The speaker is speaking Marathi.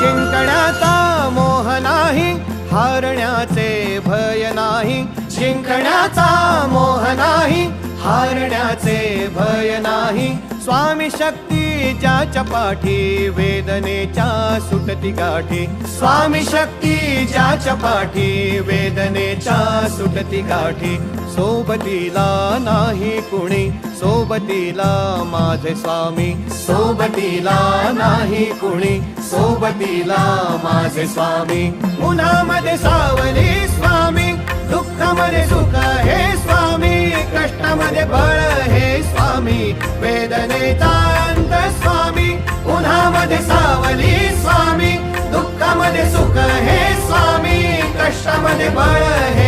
जिंकण्याचा मोह नाही, हारण्याचे भय नाही. जिंकण्याचा मोह नाही, हारण्याचे भय नाही. स्वामी शक्ती ज्याच्या पाठी, वेदनेच्या सुटती गाठी. स्वामी शक्ती ज्याच्या पाठी, वेदनेच्या सुटती गाठी. सोबतीला नाही कुणी, सोबतीला माझे स्वामी. सोबतीला नाही कुणी, सोबतीला माझे स्वामी. उन्हामध्ये सावली स्वामी, दुःखामध्ये सुख हे स्वामी. कष्टामध्ये बळ हे स्वामी, वेदनेचा अंत स्वामी. उन्हामध्ये सावली स्वामी, दुःखामध्ये सुख हे स्वामी. कष्टामध्ये बळ हे